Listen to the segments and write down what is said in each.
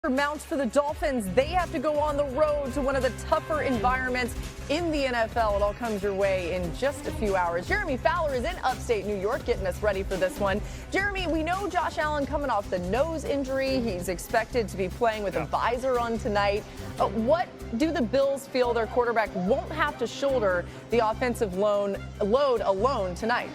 Mounts for the Dolphins. They have to go on the road to one of the tougher environments in the NFL. It all comes your way in just a few hours. Jeremy Fowler is in upstate New York getting us ready for this one. Jeremy, we know Josh Allen coming off the nose injury. He's expected to be playing with a visor on tonight. What do the Bills feel their quarterback won't have to shoulder the offensive load alone tonight?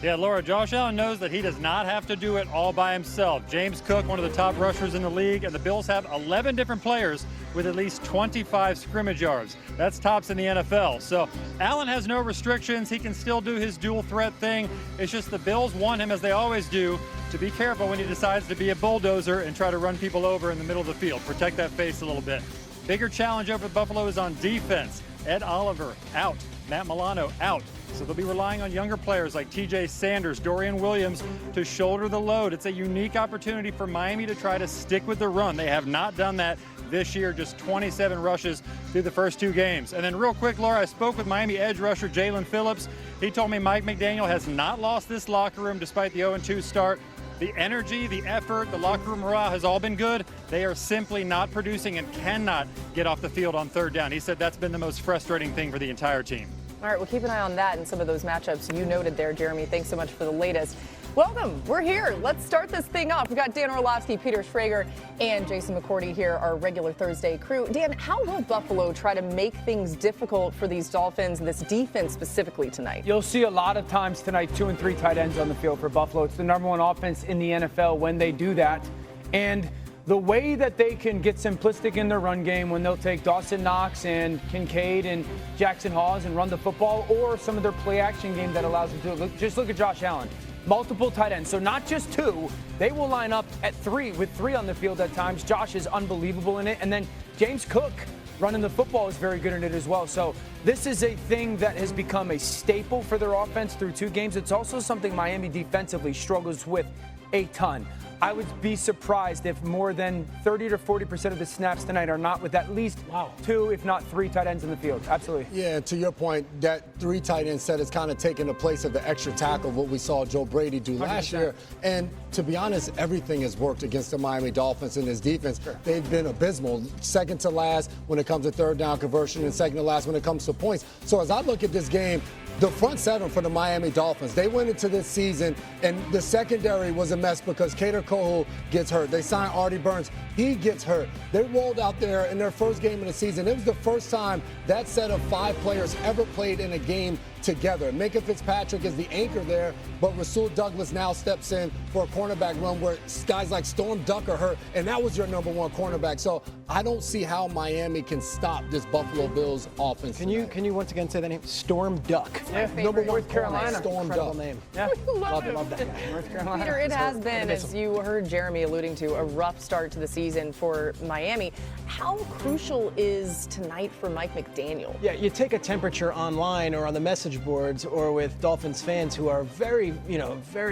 Yeah, Laura, Josh Allen knows that he does not have to do it all by himself. James Cook, one of the top rushers in the league, and the Bills have 11 different players with at least 25 scrimmage yards. That's tops in the NFL. So Allen has no restrictions. He can still do his dual threat thing. It's just the Bills want him, as they always do, to be careful when he decides to be a bulldozer and try to run people over in the middle of the field. Protect that face a little bit. Bigger challenge over Buffalo is on defense. Ed Oliver out. Matt Milano out. So they'll be relying on younger players like Shedeur Sanders, Dorian Williams to shoulder the load. It's a unique opportunity for Miami to try to stick with the run. They have not done that this year, just 27 rushes through the first two games. And then real quick, Laura, I spoke with Miami edge rusher Jalen Phillips. He told me Mike McDaniel has not lost this locker room despite the 0-2 start. The energy, the effort, the locker room morale has all been good. They are simply not producing and cannot get off the field on third down. He said that's been the most frustrating thing for the entire team. All right, we'll keep an eye on that and some of those matchups you noted there, Jeremy. Thanks so much for the latest. Welcome. We're here. Let's start this thing off. We've got Dan Orlovsky, Peter Schrager, and Jason McCourty here, our regular Thursday crew. Dan, how will Buffalo try to make things difficult for these Dolphins, this defense specifically tonight? You'll see a lot of times tonight 2 and 3 tight ends on the field for Buffalo. It's the #1 offense in the NFL when they do that. And the way that they can get simplistic in their run game when they'll take Dawson Knox and Kincaid and Jackson Hawes and run the football, or some of their play action game that allows them to just look at Josh Allen. Multiple tight ends. So not just 2, they will line up at 3 with 3 on the field at times. Josh is unbelievable in it. And then James Cook running the football is very good in it as well. So this is a thing that has become a staple for their offense through 2 games. It's also something Miami defensively struggles with a ton. I would be surprised if more than 30 to 40% of the snaps tonight are not with at least 2, if not 3 tight ends in the field. Absolutely. Yeah, to your point, that 3 tight end set has kind of taken the place of the extra tackle, what we saw Joe Brady do last year. And to be honest, everything has worked against the Miami Dolphins in this defense. Sure. They've been abysmal, second to last when it comes to third down conversion and second to last when it comes to points. So as I look at this game, the front 7 for the Miami Dolphins, they went into this season, and the secondary was a mess because Kader Kohou gets hurt. They signed Artie Burns. He gets hurt. They rolled out there in their first game of the season. It was the first time that set of 5 players ever played in a game together. Minka Fitzpatrick is the anchor there, but Rasul Douglas now steps in for a cornerback run where guys like Storm Duck are hurt, and that was your #1 cornerback. So I don't see how Miami can stop this Buffalo Bills offense. Can you once again say that name? Storm Duck. Yeah, #1 North Carolina. Storm Incredible Duck. name. Yeah. Love that guy. North Carolina. Peter, it has been, as you heard Jeremy alluding to, a rough start to the season for Miami. How crucial is tonight for Mike McDaniel? Yeah, you take a temperature online or on the message boards or with Dolphins fans who are very,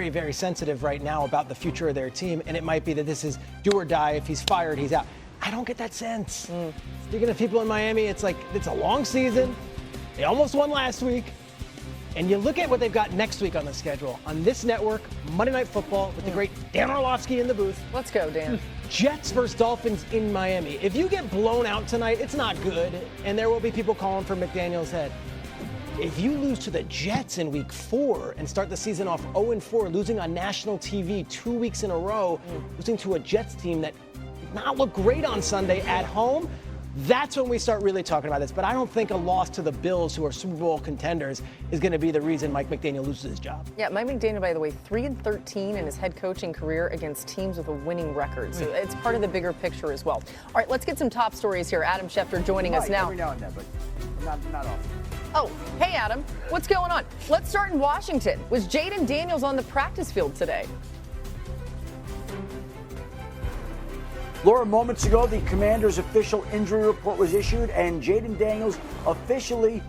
very sensitive right now about the future of their team, and it might be that this is do or die. If he's fired, he's out. I don't get that sense. Speaking of people in Miami, it's like it's a long season. They almost won last week. And you look at what they've got next week on the schedule. On this network, Monday Night Football with the great Dan Orlovsky in the booth. Let's go, Dan. Jets versus Dolphins in Miami. If you get blown out tonight, it's not good, and there will be people calling for McDaniel's head. If you lose to the Jets in week 4 and start the season off 0-4, losing on national TV 2 weeks in a row, losing to a Jets team that did not look great on Sunday at home, that's when we start really talking about this. But I don't think a loss to the Bills, who are Super Bowl contenders, is going to be the reason Mike McDaniel loses his job. Yeah, Mike McDaniel, by the way, 3-13 in his head coaching career against teams with a winning record. So it's part of the bigger picture as well. All right, let's get some top stories here. Adam Schefter joining us now. Every now and then, but not often. Oh, hey, Adam. What's going on? Let's start in Washington. Was Jayden Daniels on the practice field today? Laura, moments ago, the Commanders' official injury report was issued, and Jayden Daniels officially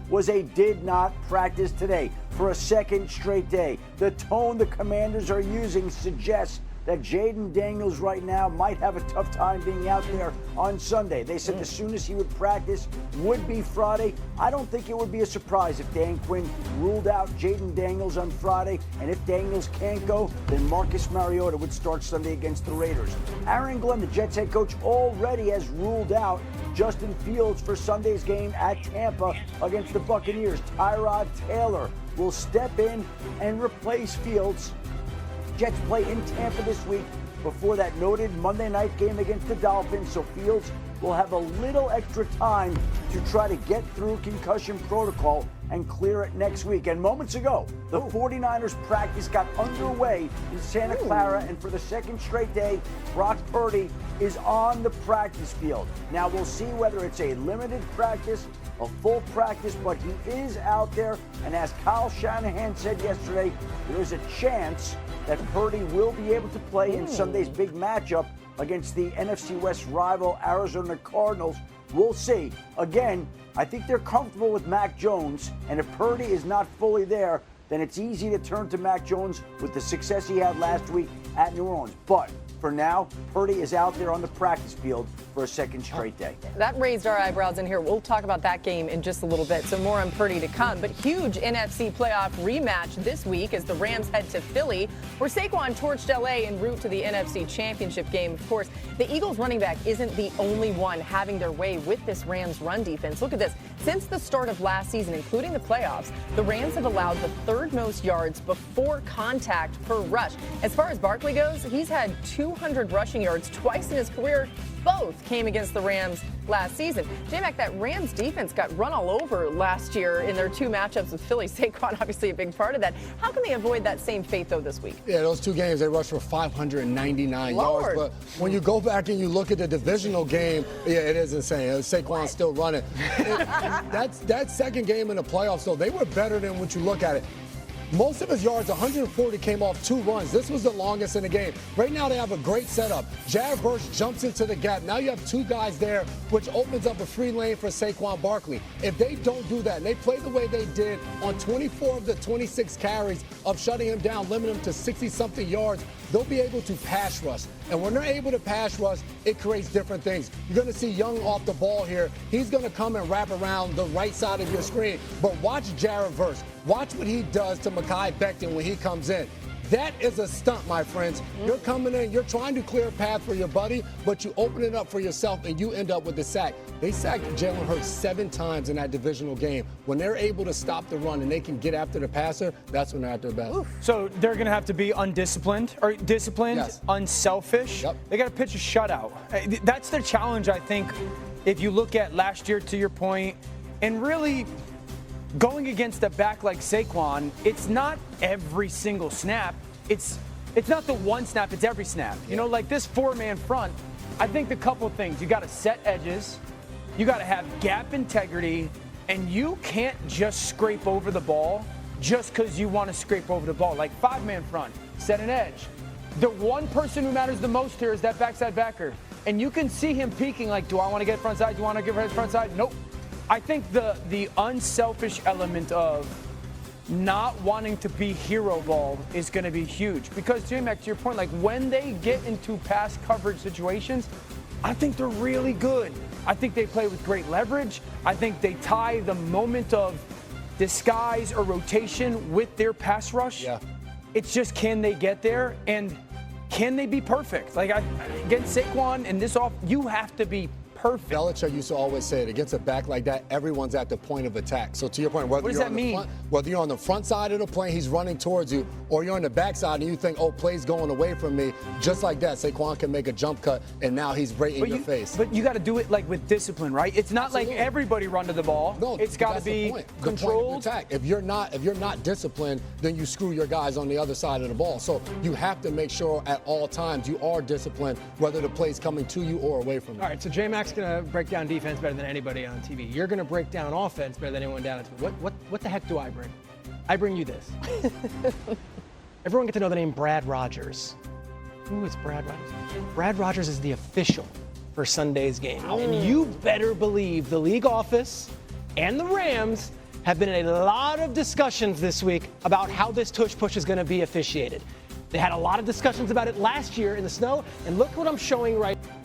did not practice today for a second straight day. The tone the Commanders are using suggests that Jayden Daniels right now might have a tough time being out there on Sunday. They said the soonest he would practice would be Friday. I don't think it would be a surprise if Dan Quinn ruled out Jayden Daniels on Friday, and if Daniels can't go, then Marcus Mariota would start Sunday against the Raiders. Aaron Glenn, the Jets head coach, already has ruled out Justin Fields for Sunday's game at Tampa against the Buccaneers. Tyrod Taylor will step in and replace Fields. Jets play in Tampa this week before that noted Monday night game against the Dolphins, so Fields will have a little extra time to try to get through concussion protocol and clear it next week. And moments ago, the 49ers practice got underway in Santa Clara, and for the second straight day, Brock Purdy is on the practice field. Now we'll see whether it's a limited practice, a full practice, but he is out there, and as Kyle Shanahan said yesterday, there is a chance that Purdy will be able to play in Sunday's big matchup against the NFC West rival Arizona Cardinals. We'll see. Again, I think they're comfortable with Mac Jones, and if Purdy is not fully there, then it's easy to turn to Mac Jones with the success he had last week at New Orleans. But for now, Purdy is out there on the practice field for a second straight day. That raised our eyebrows in here. We'll talk about that game in just a little bit, so more on Purdy to come. But huge NFC playoff rematch this week as the Rams head to Philly, where Saquon torched L.A. en route to the NFC Championship game. Of course, the Eagles running back isn't the only one having their way with this Rams run defense. Look at this. Since the start of last season, including the playoffs, the Rams have allowed the third most yards before contact per rush. As far as Barkley goes, he's had 200 rushing yards twice in his career. Both came against the Rams last season. J-Mac, that Rams defense got run all over last year in their two matchups with Philly. Saquon, obviously a big part of that. How can they avoid that same fate, though, this week? Yeah, those two games, they rushed for 599 yards. But when you go back and you look at the divisional game, yeah, it is insane. Saquon's still running. That second game in the playoffs, though, they were better than what you look at it. Most of his yards, 140, came off 2 runs. This was the longest in the game. Right now, they have a great setup. Jared Verse jumps into the gap. Now you have 2 guys there, which opens up a free lane for Saquon Barkley. If they don't do that, and they play the way they did on 24 of the 26 carries of shutting him down, limiting him to 60-something yards, they'll be able to pass rush. And when they're able to pass rush, it creates different things. You're going to see Young off the ball here. He's going to come and wrap around the right side of your screen. But watch Jared Verse. Watch what he does to Mekhi Becton when he comes in. That is a stunt, my friends. You're coming in, you're trying to clear a path for your buddy, but you open it up for yourself and you end up with the sack. They sacked Jalen Hurts 7 times in that divisional game. When they're able to stop the run and they can get after the passer, that's when they're at their best. Oof. So they're going to have to be undisciplined, or disciplined, yes. Unselfish. Yep. They got to pitch a shutout. That's their challenge, I think, if you look at last year, to your point, and really going against a back like Saquon, it's not every single snap. It's not the one snap, it's every snap. You know, like this 4-man front, I think the couple things. You got to set edges, you got to have gap integrity, and you can't just scrape over the ball just because you want to scrape over the ball. Like 5-man front, set an edge. The one person who matters the most here is that backside backer. And you can see him peeking like, do I want to get front side? Do I want to get front side? Nope. I think the unselfish element of not wanting to be hero ball is going to be huge. Because, J-Mac, to your point, like when they get into pass coverage situations, I think they're really good. I think they play with great leverage. I think they tie the moment of disguise or rotation with their pass rush. Yeah. It's just, can they get there? And can they be perfect? Like, against Saquon and this off, you have to be perfect. Belichick used to always say it, against a back like that, everyone's at the point of attack. So to your point, whether you're on the front side of the plane, he's running towards you, or you're on the back side and you think, oh, play's going away from me, just like that, Saquon can make a jump cut, and now he's right in your face. But you got to do it like with discipline, right? It's not like everybody run to the ball. No, it's got to be controlled. The point of attack. If you're not disciplined, then you screw your guys on the other side of the ball. So you have to make sure at all times you are disciplined, whether the play's coming to you or away from you. All right, so J-Mac's going to break down defense better than anybody on TV. You're going to break down offense better than anyone down on TV. What the heck do I bring? I bring you this. Everyone get to know the name Brad Rogers. Who is Brad Rogers? Brad Rogers is the official for Sunday's game. And you better believe the league office and the Rams have been in a lot of discussions this week about how this tush push is going to be officiated. They had a lot of discussions about it last year in the snow, and look what I'm showing right now.